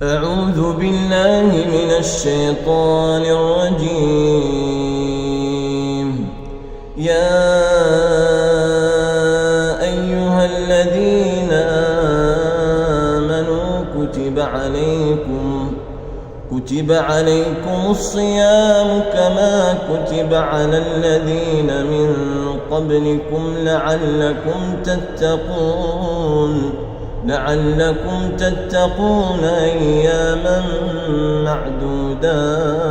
أعوذ بالله من الشيطان الرجيم. يا أيها الذين آمنوا كتب عليكم الصيام كما كتب على الذين من قبلكم لعلكم تتقون أياما معدودات.